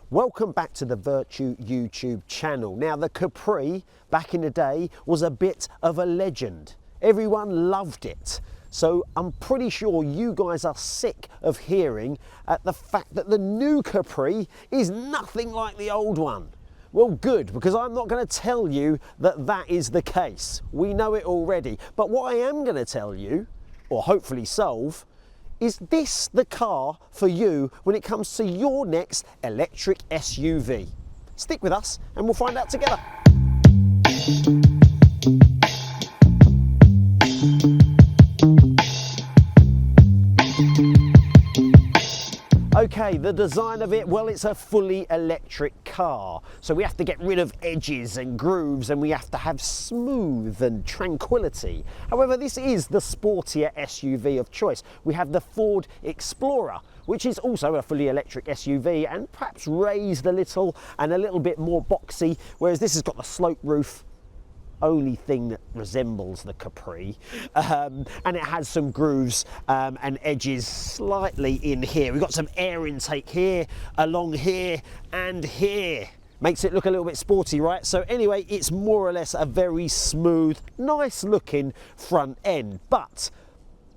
Welcome back to the Vertu YouTube channel. Now the Capri back in the day was a bit of a legend. Everyone loved it. So I'm pretty sure you guys are sick of hearing at the fact that the new Capri is nothing like the old one. Well, good, because I'm not going to tell you that that is the case. We know it already. But what I am going to tell you, or hopefully solve, is this the car for you when it comes to your next electric SUV? Stick with us and we'll find out together. Okay, the design of it, well, it's a fully electric car. So we have to get rid of edges and grooves and we have to have smooth and tranquility. However, this is the sportier SUV of choice. We have the Ford Explorer, which is also a fully electric SUV and perhaps raised a little and a little bit more boxy, whereas this has got the slope roof. Only thing that resembles the Capri, and it has some grooves and edges slightly in here. We've got some air intake here, along here and here. Makes it look a little bit sporty, right? So anyway, it's more or less a very smooth, nice looking front end. But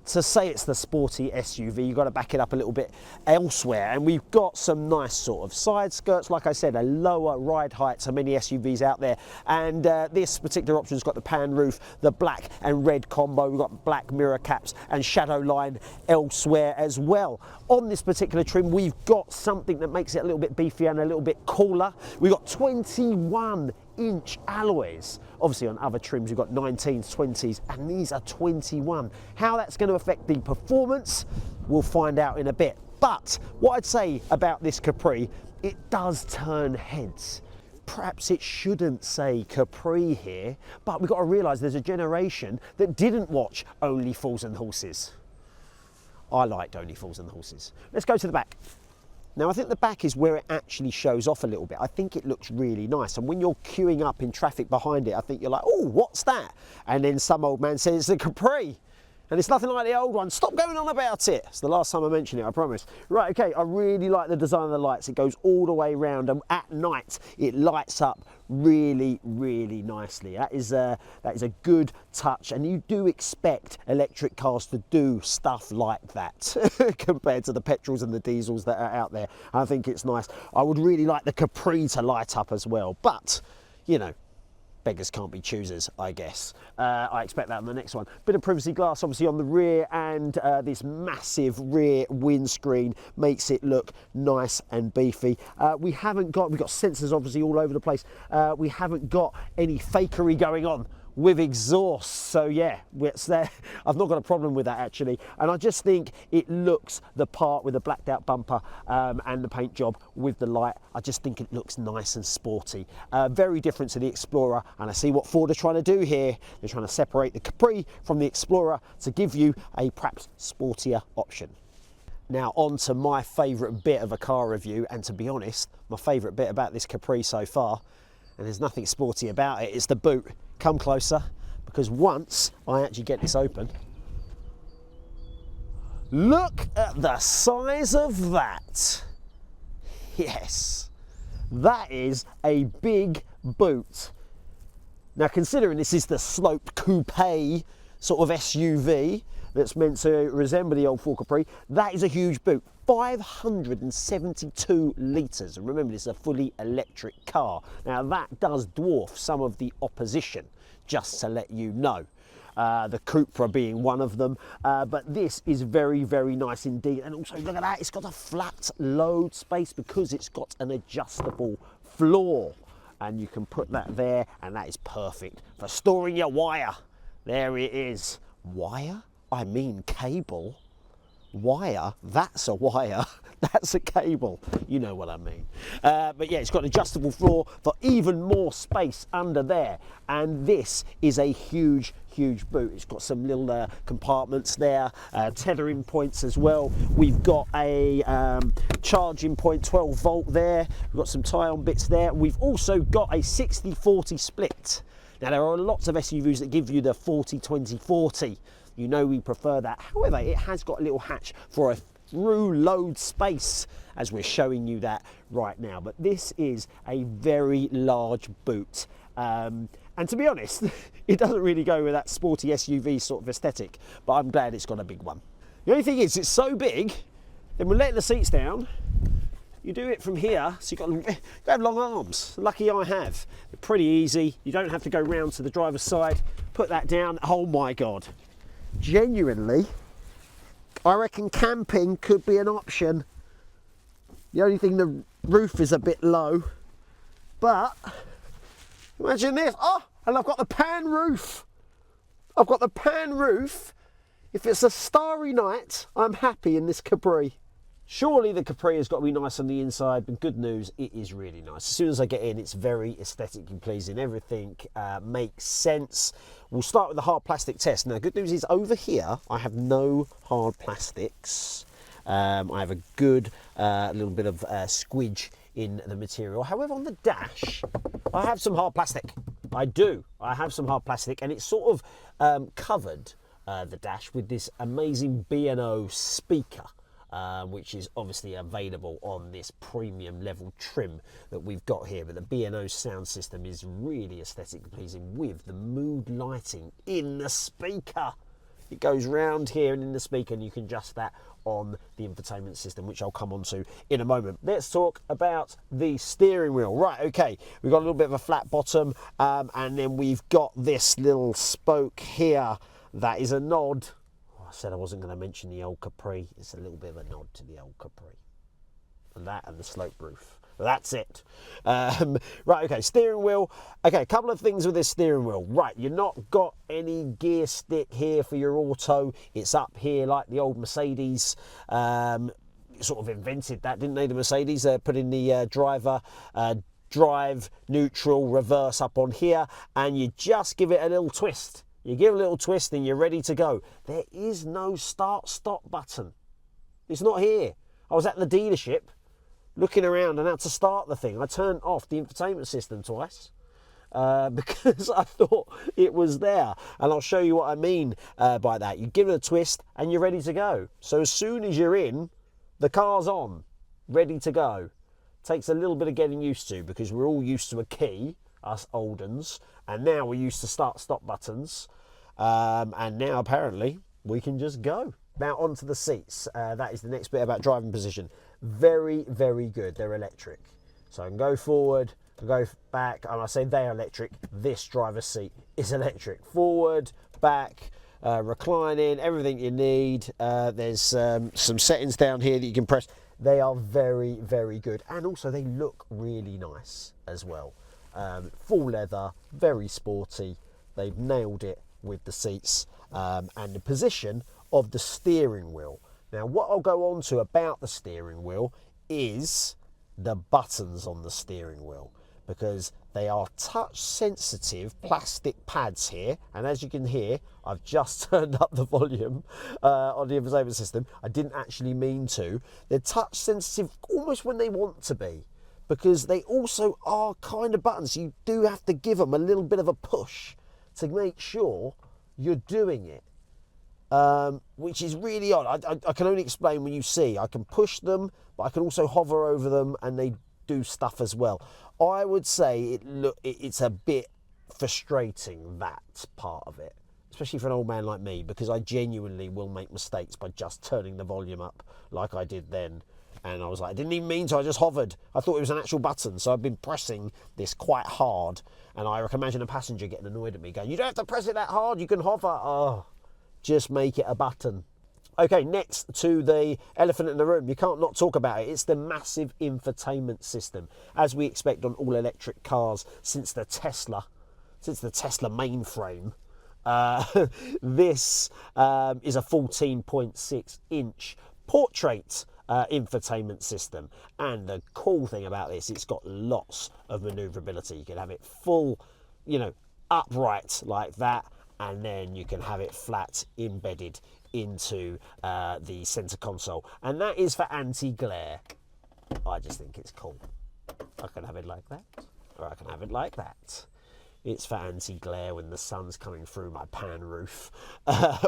to say it's the sporty SUV, you've got to back it up a little bit elsewhere. And we've got some nice sort of side skirts, like I said, a lower ride height to many SUVs out there. And this particular option's got the pan roof, the black and red combo. We've got black mirror caps and shadow line elsewhere as well. On this particular trim, we've got something that makes it a little bit beefier and a little bit cooler. We've got 21-inch alloys. Obviously on other trims you've got 19s, 20s, and these are 21. How that's going to affect the performance, we'll find out in a bit. But what I'd say about this Capri, it does turn heads. Perhaps it shouldn't say Capri here, but we've got to realise there's a generation that didn't watch Only Fools and Horses. I liked Only Fools and Horses. Let's go to the back. Now I think the back is where it actually shows off a little bit. I think it looks really nice, and when you're queuing up in traffic behind it, I think you're like, oh, what's that? And then some old man says it's a Capri, and it's nothing like the old one. Stop going on about it. It's the last time I mention it, I promise. Right, okay, I really like the design of the lights. It goes all the way around, and at night it lights up really, really nicely. That is a good touch, and you do expect electric cars to do stuff like that compared to the petrols and the diesels that are out there. I think it's nice. I would really like the Capri to light up as well, but you know, beggars can't be choosers, I guess. I expect that on the next one. Bit of privacy glass obviously on the rear, and this massive rear windscreen makes it look nice and beefy. We've got sensors obviously all over the place. We haven't got any fakery going on with exhaust, so yeah, it's there. I've not got a problem with that actually, and I just think it looks the part with the blacked out bumper and the paint job with the light. I just think it looks nice and sporty, very different to the Explorer, and I see what Ford are trying to do here. They're trying to separate the Capri from the Explorer to give you a perhaps sportier option. Now on to my favourite bit of a car review, and to be honest, my favourite bit about this Capri so far, and there's nothing sporty about it, it's the boot. Come closer, because once I actually get this open, look at the size of that. Yes, that is a big boot. Now considering this is the sloped coupe sort of SUV that's meant to resemble the old Ford Capri, that is a huge boot. 572 litres, and remember this is a fully electric car. Now that does dwarf some of the opposition, just to let you know. The Cupra being one of them, but this is very, very nice indeed. And also look at that, it's got a flat load space because it's got an adjustable floor, and you can put that there, and that is perfect for storing your wire. There it is. Wire? I mean cable. Wire, that's a wire, that's a cable, you know what I mean. But yeah, it's got an adjustable floor for even more space under there, and this is a huge boot. It's got some little compartments there, tethering points as well. We've got a charging point, 12 volt there. We've got some tie-on bits there. We've also got a 60-40 split. Now there are lots of SUVs that give you the 40-20-40. You know we prefer that. However, it has got a little hatch for a through load space as we're showing you that right now. But this is a very large boot. And to be honest, it doesn't really go with that sporty SUV sort of aesthetic, but I'm glad it's got a big one. The only thing is, it's so big, then we're letting the seats down. You do it from here, so you have long arms. Lucky I have. They're pretty easy. You don't have to go round to the driver's side. Put that down. Oh my God. Genuinely, I reckon camping could be an option. The only thing, the roof is a bit low, but imagine this. Oh, and I've got the pan roof. I've got the pan roof. If it's a starry night, I'm happy in this Capri. Surely the Capri has got to be nice on the inside, but good news, it is really nice. As soon as I get in, it's very aesthetically pleasing. Everything makes sense. We'll start with the hard plastic test. Now, good news is over here, I have no hard plastics. I have a good little bit of squidge in the material. However, on the dash, I have some hard plastic. I do. I have some hard plastic, and it's sort of covered the dash with this amazing B&O speaker. Which is obviously available on this premium level trim that we've got here. But the B&O sound system is really aesthetically pleasing with the mood lighting in the speaker. It goes round here and in the speaker, and you can adjust that on the infotainment system, which I'll come on to in a moment. Let's talk about the steering wheel. Right, okay, we've got a little bit of a flat bottom, and then we've got this little spoke here that is a nod. I said I wasn't going to mention the old Capri. It's a little bit of a nod to the old Capri. And that and the slope roof. But that's it. Right, okay, steering wheel. Okay, a couple of things with this steering wheel. Right, you've not got any gear stick here for your auto. It's up here like the old Mercedes. Sort of invented that, didn't they, the Mercedes? Putting the drive, neutral, reverse up on here, and you just give it a little twist. You give a little twist and you're ready to go. There is no start-stop button. It's not here. I was at the dealership looking around and had to start the thing. I turned off the infotainment system twice because I thought it was there. And I'll show you what I mean by that. You give it a twist and you're ready to go. So as soon as you're in, the car's on, ready to go. Takes a little bit of getting used to because we're all used to a key, us old uns, and now we're used to start-stop buttons, and now apparently we can just go. Now onto the seats. That is the next bit about driving position. Very, very good. They're electric, so I can go forward, go back, and I say they're electric. This driver's seat is electric. Forward, back, reclining, everything you need. There's some settings down here that you can press. They are very, very good, and also they look really nice as well. Full leather, very sporty. They've nailed it with the seats and the position of the steering wheel. Now, what I'll go on to about the steering wheel is the buttons on the steering wheel, because they are touch sensitive plastic pads here, and as you can hear, I've just turned up the volume on the infotainment system. I didn't actually mean to. They're touch sensitive almost when they want to be, because they also are kind of buttons. You do have to give them a little bit of a push to make sure you're doing it, which is really odd. I can only explain when you see. I can push them, but I can also hover over them and they do stuff as well. I would say it's a bit frustrating, that part of it, especially for an old man like me, because I genuinely will make mistakes by just turning the volume up like I did then. And I was like, I didn't even mean to, I just hovered. I thought it was an actual button, so I've been pressing this quite hard. And I can imagine a passenger getting annoyed at me going, you don't have to press it that hard, you can hover. Oh, just make it a button. Okay, next to the elephant in the room, you can't not talk about it. It's the massive infotainment system, as we expect on all electric cars since the Tesla mainframe. This is a 14.6 inch portrait infotainment system, and the cool thing about this, it's got lots of maneuverability. You can have it full, upright like that, and then you can have it flat embedded into the center console, and that is for anti-glare. I just think it's cool. I can have it like that, or I can have it like that. It's for anti-glare when the sun's coming through my pan roof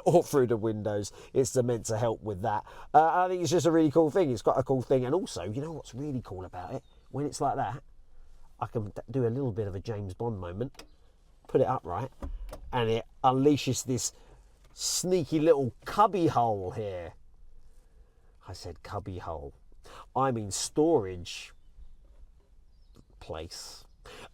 or through the windows. It's meant to help with that. I think it's just a really cool thing. It's got a cool thing. And also, you know what's really cool about it? When it's like that, I can do a little bit of a James Bond moment, put it upright, and it unleashes this sneaky little cubby hole here. I said cubby hole. I mean storage place.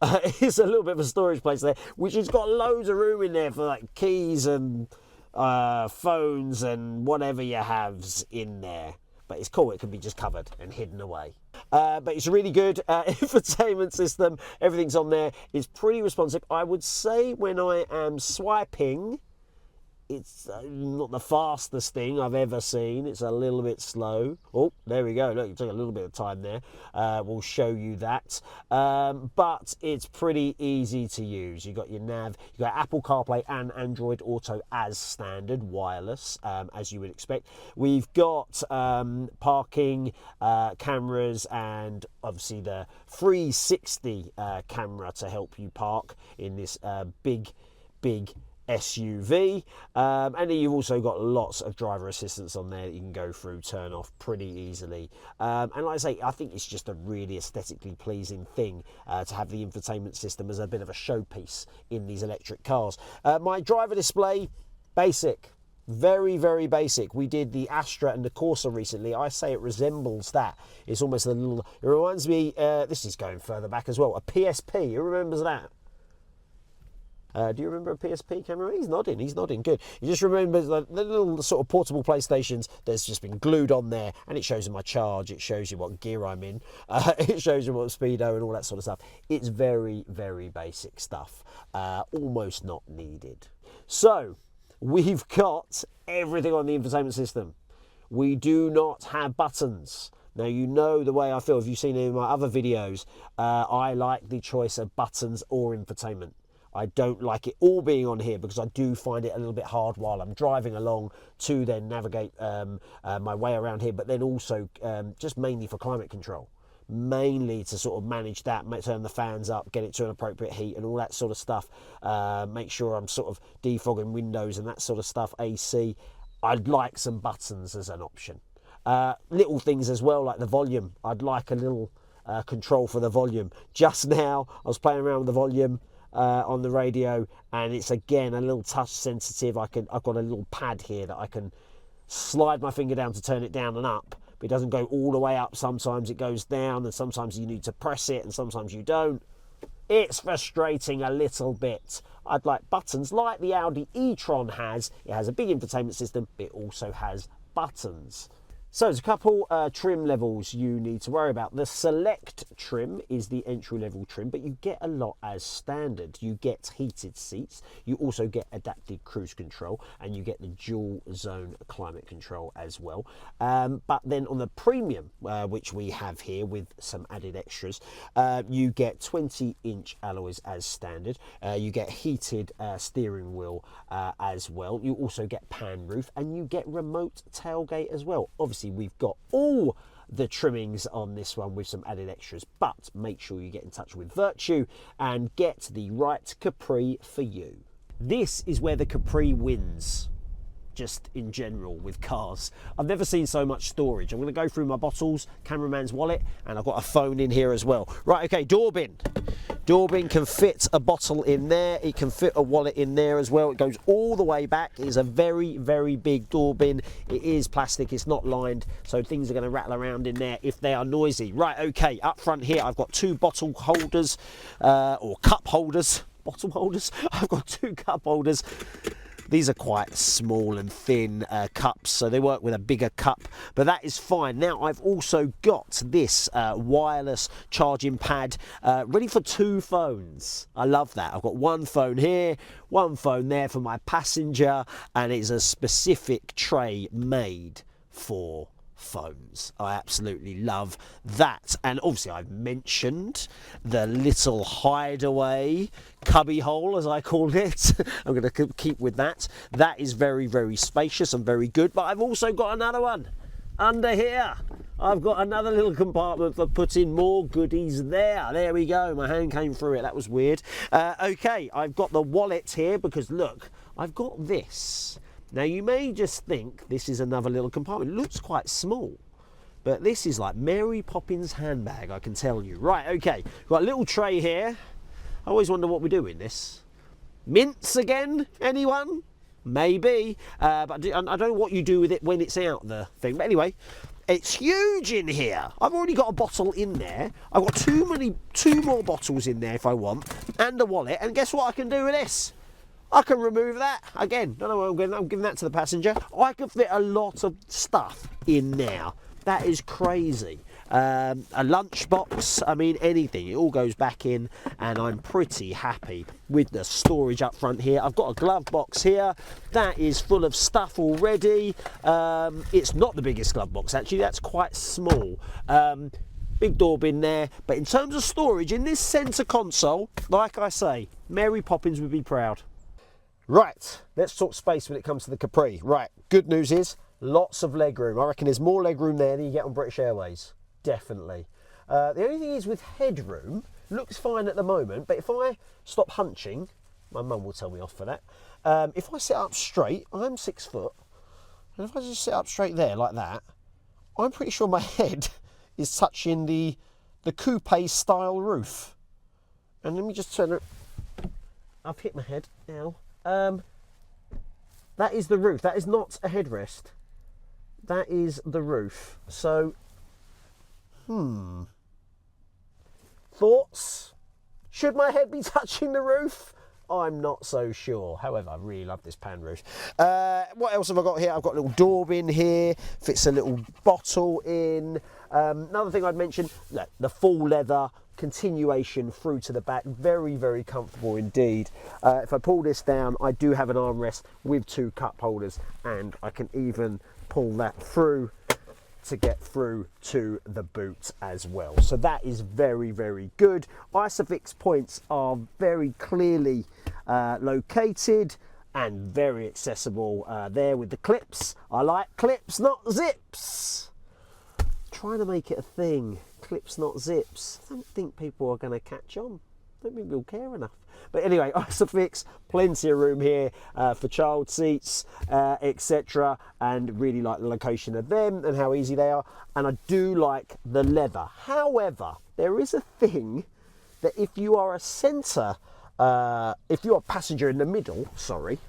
It's a little bit of a storage place there, which has got loads of room in there for like keys and phones and whatever you have's in there. But it's cool, it can be just covered and hidden away. But it's a really good infotainment system. Everything's on there. It's pretty responsive. I would say when I am swiping, it's not the fastest thing I've ever seen. It's a little bit slow. Oh, there we go. Look, it took a little bit of time there. We'll show you that. But it's pretty easy to use. You've got your nav. You've got Apple CarPlay and Android Auto as standard, wireless, as you would expect. We've got parking cameras and obviously the 360 camera to help you park in this big SUV, and then you've also got lots of driver assistance on there that you can go through, turn off pretty easily. And like I say, I think it's just a really aesthetically pleasing thing to have the infotainment system as a bit of a showpiece in these electric cars. My driver display, basic. Very, very basic. We did the Astra and the Corsa recently. I say it resembles that. It's almost a little, it reminds me, this is going further back as well, a PSP. Who remembers that? Do you remember a PSP camera? He's nodding, good. You just remember the little sort of portable PlayStations that's just been glued on there, and it shows you my charge, it shows you what gear I'm in, it shows you what speedo and all that sort of stuff. It's very, very basic stuff, almost not needed. So, we've got everything on the infotainment system. We do not have buttons. Now, you know the way I feel. If you've seen any of my other videos, I like the choice of buttons or infotainment. I don't like it all being on here because I do find it a little bit hard while I'm driving along to then navigate my way around here, but then also just mainly for climate control. Mainly to sort of manage that, turn the fans up, get it to an appropriate heat and all that sort of stuff. Make sure I'm sort of defogging windows and that sort of stuff, AC. I'd like some buttons as an option. Little things as well, like the volume. I'd like a little control for the volume. Just now, I was playing around with the volume on the radio, and it's again a little touch sensitive. I've got a little pad here that I can slide my finger down to turn it down and up, but it doesn't go all the way up. Sometimes it goes down, and sometimes you need to press it, and sometimes you don't. It's frustrating a little bit. I'd like buttons like the Audi e-tron has. It has a big infotainment system, but it also has buttons. So there's a couple trim levels you need to worry about. The select trim is the entry level trim, but you get a lot as standard. You get heated seats, you also get adaptive cruise control, and you get the dual zone climate control as well. But then on the premium, which we have here with some added extras, you get 20-inch alloys as standard. You get heated steering wheel as well. You also get pan roof, and you get remote tailgate as well. Obviously, we've got all the trimmings on this one with some added extras, but make sure you get in touch with Vertu and get the right Capri for you. This is where the Capri wins, just in general with cars. I've never seen so much storage. I'm going to go through my bottles, cameraman's wallet, and I've got a phone in here as well. Right, okay, door bin. Door bin can fit a bottle in there. It can fit a wallet in there as well. It goes all the way back. It is a very, very big door bin. It is plastic. It's not lined, so things are going to rattle around in there if they are noisy. Right, okay, up front here, I've got two bottle holders, or cup holders. Bottle holders? I've got two cup holders. These are quite small and thin cups, so they work with a bigger cup, but that is fine. Now, I've also got this wireless charging pad ready for two phones. I love that. I've got one phone here, one phone there for my passenger, and it's a specific tray made for phones. I absolutely love that. And obviously I've mentioned the little hideaway cubby hole, as I call it. I'm going to keep with that. That is very, very spacious and very good. But I've also got another one under here. I've got another little compartment for putting more goodies there. There we go, my hand came through it, that was weird. Okay, I've got the wallet here because look, I've got this. Now you may just think this is another little compartment. It looks quite small, but this is like Mary Poppins handbag, I can tell you. Right, okay, got a little tray here. I always wonder what we do in this. Mints again, anyone? Maybe, but I don't know what you do with it when it's out the thing. But anyway, it's huge in here. I've already got a bottle in there. I've got two more bottles in there if I want, and a wallet. And guess what I can do with this? I can remove that. Again, don't know what I'm giving that to the passenger. I can fit a lot of stuff in there. That is crazy. A lunchbox, I mean anything, it all goes back in, and I'm pretty happy with the storage up front here. I've got a glove box here that is full of stuff already. It's not the biggest glove box actually, that's quite small. Big door bin there, but in terms of storage in this centre console, like I say, Mary Poppins would be proud. Right, let's talk space when it comes to the Capri. Right, good news is lots of legroom. I reckon there's more legroom there than you get on British Airways. Definitely. The only thing is with headroom, looks fine at the moment, but if I stop hunching, my mum will tell me off for that. If I sit up straight, I'm 6 foot, and if I just sit up straight there like that, I'm pretty sure my head is touching the coupe style roof. And let me just turn it. I've hit my head now. That is the roof. That is not a headrest. That is the roof. So, thoughts? Should my head be touching the roof? I'm not so sure. However, I really love this pan roof. What else have I got here? I've got a little door bin here. Fits a little bottle in. Another thing I'd mention, look, the full leather continuation through to the back. Very, very comfortable indeed. If I pull this down, I do have an armrest with 2 cup holders, and I can even pull that through to get through to the boot as well. So that is very, very good. Isofix points are very clearly located and very accessible there with the clips. I like clips, not zips. Trying to make it a thing. Clips, not zips. I don't think people are going to catch on. I don't think they'll care enough. But anyway, Isofix, plenty of room here for child seats, etc. And really like the location of them and how easy they are. And I do like the leather. However, there is a thing that if you are a centre, if you're a passenger in the middle,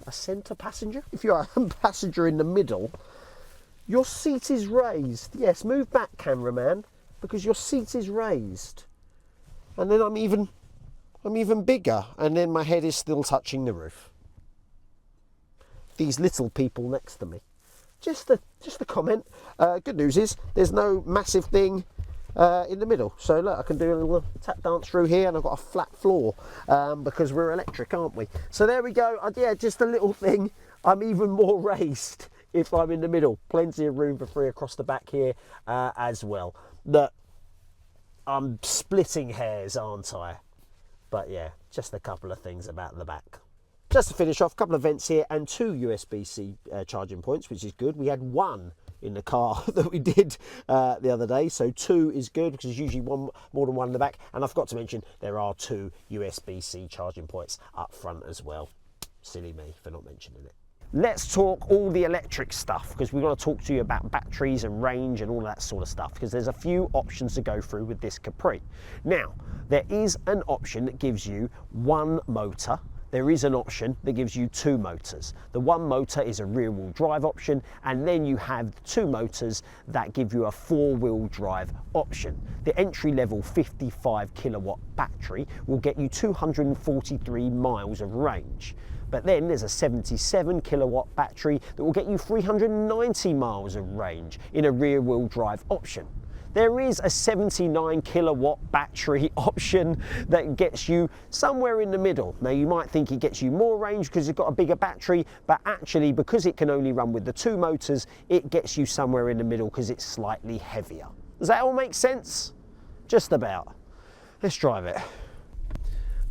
a centre passenger? If you're a passenger in the middle, your seat is raised. Yes, move back, cameraman, because your seat is raised. And then I'm even bigger, and then my head is still touching the roof. These little people next to me. Just a comment. Good news is there's no massive thing in the middle. So look, I can do a little tap dance through here, and I've got a flat floor because we're electric, aren't we? So there we go. Yeah, just a little thing. I'm even more raised if I'm in the middle. Plenty of room for 3 across the back here as well. Look, I'm splitting hairs, aren't I? But yeah, just a couple of things about the back. Just to finish off, a couple of vents here and 2 USB-C charging points, which is good. We had 1 in the car that we did the other day, so 2 is good because there's usually more than 1 in the back. And I forgot to mention there are 2 USB-C charging points up front as well. Silly me for not mentioning it. Let's talk all the electric stuff, because we've got to talk to you about batteries and range and all that sort of stuff, because there's a few options to go through with this Capri. Now, there is an option that gives you 1 motor. There is an option that gives you 2 motors. The 1 motor is a rear-wheel drive option, and then you have 2 motors that give you a 4-wheel drive option. The entry-level 55 kilowatt battery will get you 243 miles of range. But then there's a 77 kilowatt battery that will get you 390 miles of range in a rear-wheel drive option. There is a 79 kilowatt battery option that gets you somewhere in the middle. Now you might think it gets you more range because it's got a bigger battery, but actually because it can only run with the 2 motors, it gets you somewhere in the middle because it's slightly heavier. Does that all make sense? Just about. Let's drive it.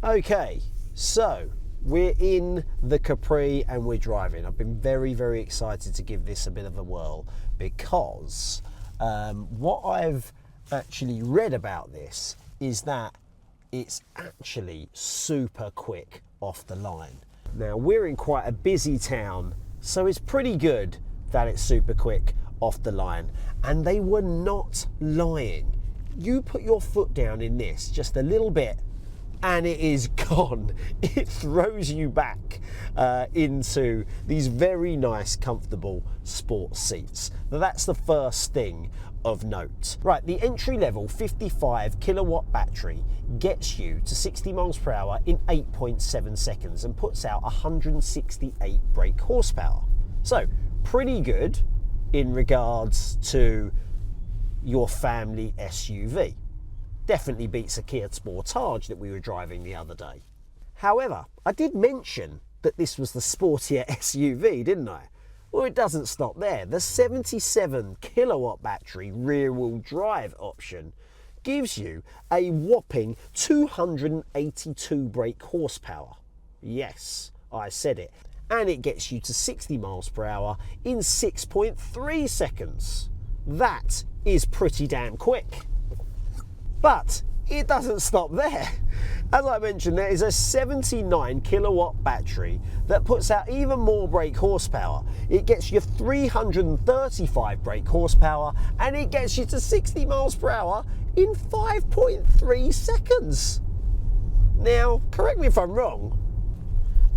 Okay, so we're in the Capri and we're driving. I've been very, very excited to give this a bit of a whirl because What I've actually read about this is that it's actually super quick off the line. Now, we're in quite a busy town, so it's pretty good that it's super quick off the line. And they were not lying. You put your foot down in this just a little bit and it is gone. It throws you back into these very nice, comfortable sports seats. Now, that's the first thing of note. Right, the entry-level 55 kilowatt battery gets you to 60 miles per hour in 8.7 seconds and puts out 168 brake horsepower. So, pretty good in regards to your family SUV. Definitely beats a Kia Sportage that we were driving the other day. However, I did mention that this was the sportier SUV, didn't I? Well, it doesn't stop there. The 77 kilowatt battery rear-wheel drive option gives you a whopping 282 brake horsepower. Yes, I said it. And it gets you to 60 miles per hour in 6.3 seconds. That is pretty damn quick. But it doesn't stop there. As I mentioned, there is a 79 kilowatt battery that puts out even more brake horsepower. It gets you 335 brake horsepower and it gets you to 60 miles per hour in 5.3 seconds. Now, correct me if I'm wrong,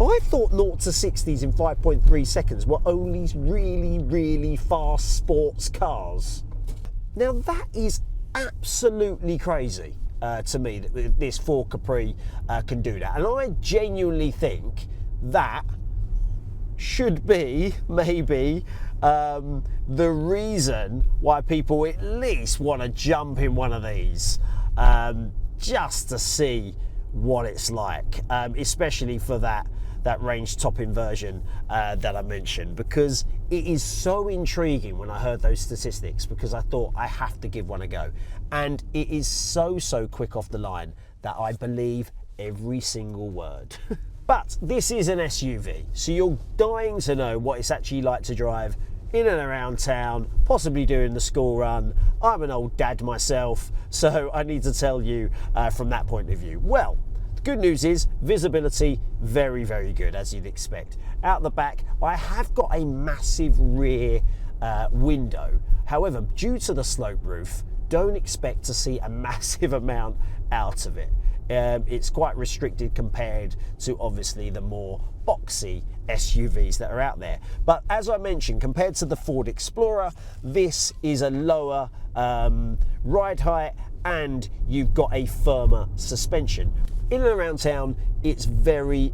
I thought 0 to 60s in 5.3 seconds were only really fast sports cars. Now, that is absolutely crazy to me that this Ford Capri can do that, and I genuinely think that should be maybe the reason why people at least want to jump in one of these just to see what it's like, especially for that range topping version that I mentioned, because it is so intriguing when I heard those statistics, because I thought I have to give one a go. And it is so quick off the line that I believe every single word. But this is an SUV, so you're dying to know what it's actually like to drive in and around town, possibly doing the school run. I'm an old dad myself, so I need to tell you from that point of view. Well, good news is visibility very good, as you'd expect. Out the back, I have got a massive rear window. However, due to the slope roof, don't expect to see a massive amount out of it. It's quite restricted compared to obviously the more boxy SUVs that are out there. But as I mentioned, compared to the Ford Explorer, this is a lower ride height and you've got a firmer suspension. In and around town, it's very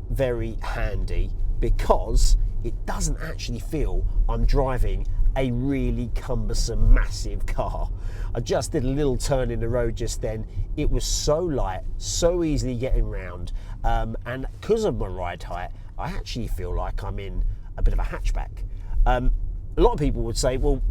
handy because it doesn't actually feel I'm driving a really cumbersome, massive car. I just did a little turn in the road just then. It was so light, so easily getting round, and because of my ride height, I actually feel like I'm in a bit of a hatchback. A lot of people would say, well,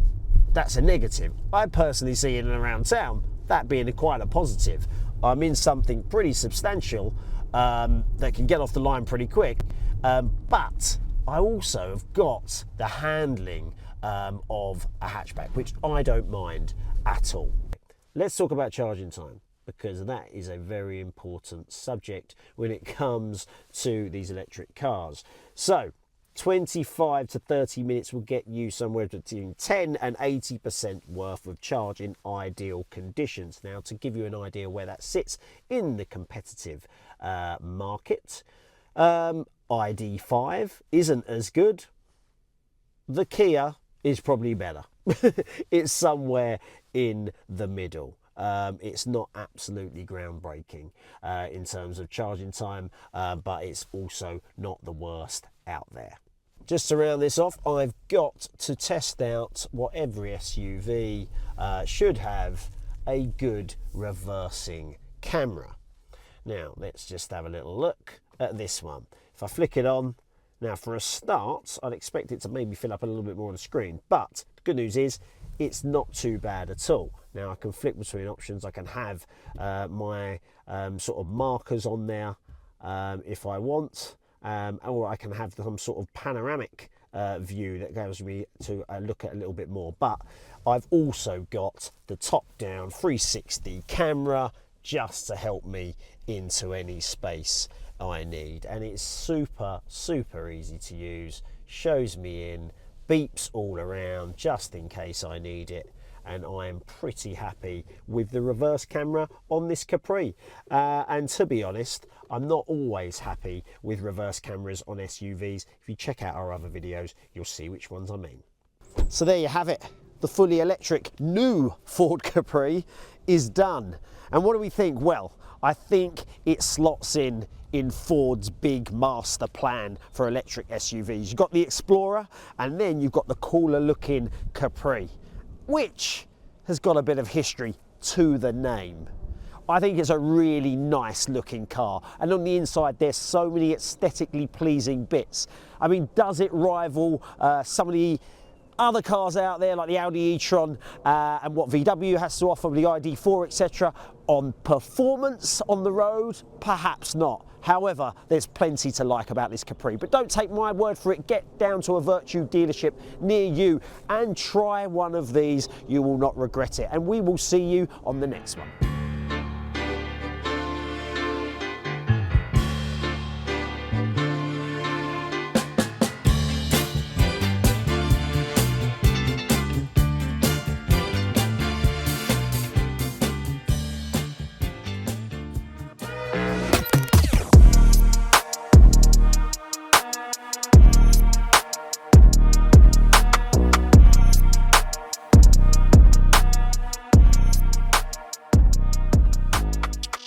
that's a negative. I personally see it in and around town, that being quite a positive. I'm in something pretty substantial that can get off the line pretty quick, but I also have got the handling of a hatchback, which I don't mind at all. Let's talk about charging time, because that is a very important subject when it comes to these electric cars. So 25 to 30 minutes will get you somewhere between 10 and 80% worth of charge in ideal conditions. Now, to give you an idea where that sits in the competitive market, ID.5 isn't as good. The Kia is probably better. It's somewhere in the middle. It's not absolutely groundbreaking in terms of charging time, but it's also not the worst out there. Just to round this off, I've got to test out what every SUV should have: a good reversing camera. Now, let's just have a little look at this one. If I flick it on, now for a start, I'd expect it to maybe fill up a little bit more on the screen, but the good news is it's not too bad at all. Now I can flick between options. I can have my sort of markers on there if I want, or I can have some sort of panoramic view that allows me to look at a little bit more. But I've also got the top-down 360 camera just to help me into any space I need, and it's super easy to use, shows me in, beeps all around just in case I need it, and I am pretty happy with the reverse camera on this Capri. And to be honest, I'm not always happy with reverse cameras on SUVs. If you check out our other videos, you'll see which ones I mean. So there you have it. The fully electric new Ford Capri is done. And what do we think? Well, I think it slots in Ford's big master plan for electric SUVs. You've got the Explorer, and then you've got the cooler looking Capri, which has got a bit of history to the name. I think it's a really nice looking car, and on the inside there's so many aesthetically pleasing bits. I mean, does it rival some of the other cars out there like the Audi e-tron and what VW has to offer with the ID.5, etc. On performance on the road? Perhaps not. However, there's plenty to like about this Capri. But don't take my word for it. Get down to a Vertu dealership near you and try one of these. You will not regret it. And we will see you on the next one.